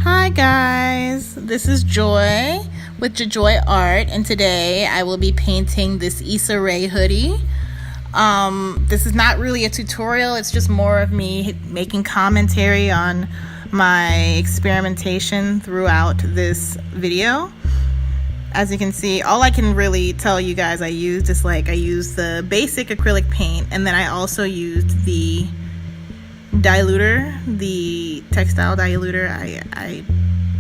Hi guys, this is Joy with Joy Art, and today I will be painting this Issa Rae hoodie. This is not really a tutorial, it's just more of me making commentary on my experimentation throughout this video. As you can see, all I can really tell you guys I used is I used the basic acrylic paint, and then I also used the diluter, the textile diluter. I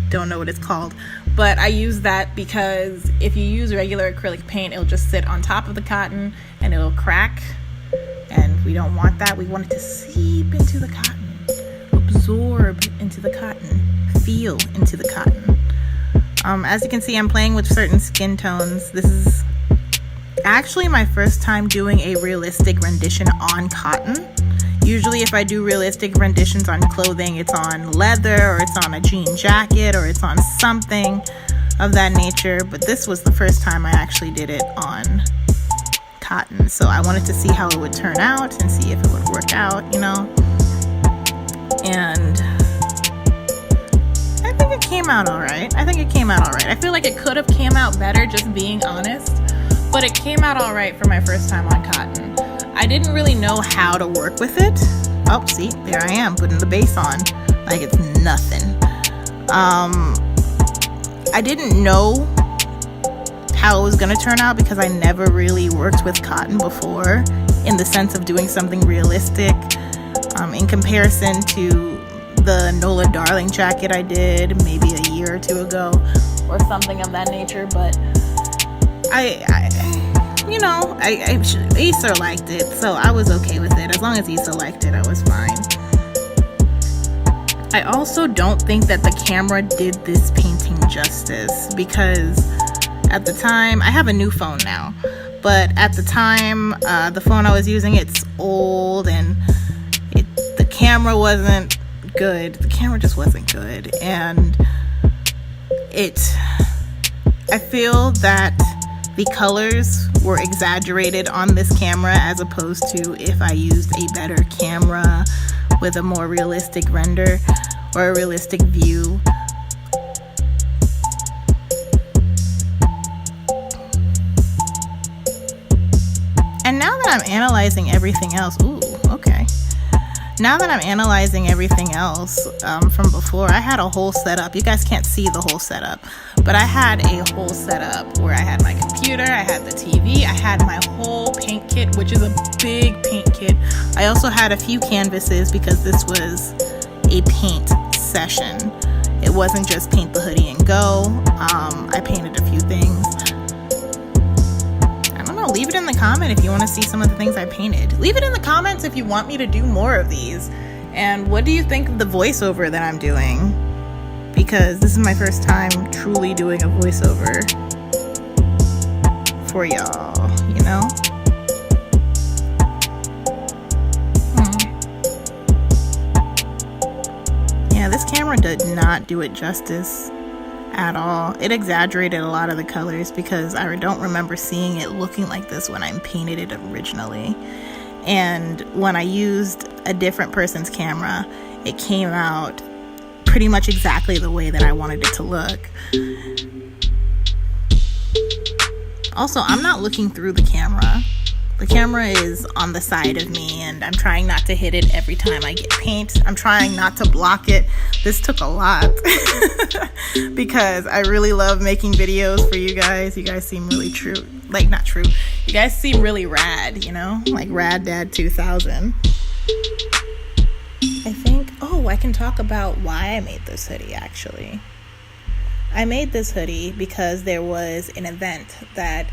don't know what it's called, but I use that because if you use regular acrylic paint, it'll just sit on top of the cotton and it'll crack, and we don't want that. We want it to seep into the cotton, absorb into the cotton, feel into the cotton. As you can see, I'm playing with certain skin tones. This is actually my first time doing a realistic rendition on cotton. Usually if I do realistic renditions on clothing, it's on leather, or it's on a jean jacket, or it's on something of that nature. But this was the first time I actually did it on cotton. So I wanted to see how it would turn out and see if it would work out, you know. And I think it came out alright. I feel like it could have came out better, just being honest. But it came out alright for my first time on cotton. I didn't really know how to work with it. Oh, see, there I am putting the base on like it's nothing. I didn't know how it was gonna turn out because I never really worked with cotton before in the sense of doing something realistic, in comparison to the Nola Darling jacket I did maybe a year or two ago or something of that nature. But Issa liked it, so I was okay with it. As long as Issa liked it, I was fine. I also don't think that the camera did this painting justice, because at the time, I have a new phone now, but at the time, the phone I was using, it's old, and the camera wasn't good. The camera just wasn't good, and I feel that the colors were exaggerated on this camera as opposed to if I used a better camera with a more realistic render or a realistic view. And now that I'm analyzing everything else, Now that I'm analyzing everything else from before, I had a whole setup. You guys can't see the whole setup, but I had a whole setup where I had my computer, I had the TV, I had my whole paint kit, which is a big paint kit. I also had a few canvases because this was a paint session. It wasn't just paint the hoodie and go. I painted a few things. Leave it in the comment if you want to see some of the things I painted. Leave it in the comments if you want me to do more of these. And what do you think of the voiceover that I'm doing? Because this is my first time truly doing a voiceover for y'all, you know? Yeah, this camera did not do it justice at all. It exaggerated a lot of the colors because I don't remember seeing it looking like this when I painted it originally. And when I used a different person's camera, it came out pretty much exactly the way that I wanted it to look. Also, I'm not looking through the camera. The camera is on the side of me, and I'm trying not to hit it every time I get paint. I'm trying not to block it. This took a lot because I really love making videos for you guys. You guys seem really not true. You guys seem really rad, you know? Like Rad Dad 2000. I think, I can talk about why I made this hoodie, actually. I made this hoodie because there was an event that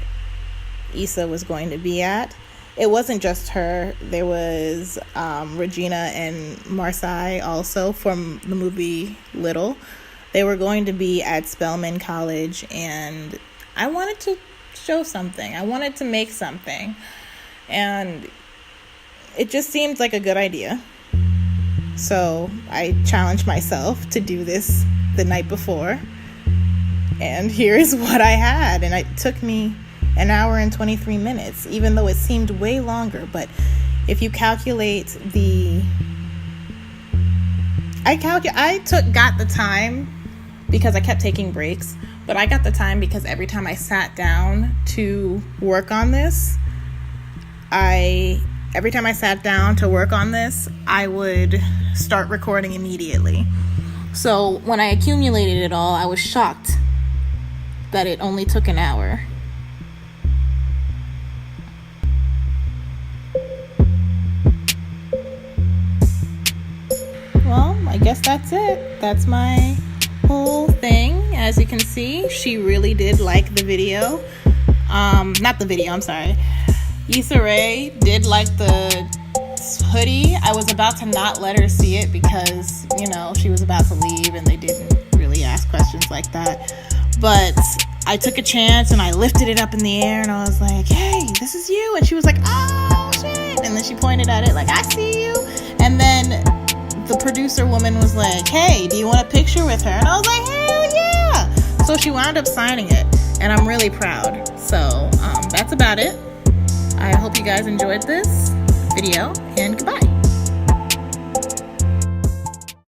Issa was going to be at. It wasn't just her. There was Regina and Marseille also from the movie Little. They were going to be at Spelman College, and I wanted to show something. I wanted to make something, and it just seemed like a good idea. So I challenged myself to do this the night before, and here's what I had. And it took me an hour and 23 minutes, even though it seemed way longer. But if you calculate got the time because I kept taking breaks. But I got the time because every time I sat down to work on this, I would start recording immediately. So when I accumulated it all, I was shocked that it only took an hour. Well, I guess that's it. That's my whole thing. As you can see, she really did like the video. Not the video, I'm sorry. Issa Rae did like the hoodie. I was about to not let her see it because, you know, she was about to leave and they didn't really ask questions like that. But I took a chance and I lifted it up in the air and I was like, hey, this is you. And she was like, oh, shit. And then she pointed at it like, I see you. And then the producer woman was like, hey, do you want a picture with her? And I was like, hell yeah. So she wound up signing it and I'm really proud. So that's about it. I hope you guys enjoyed this video and goodbye.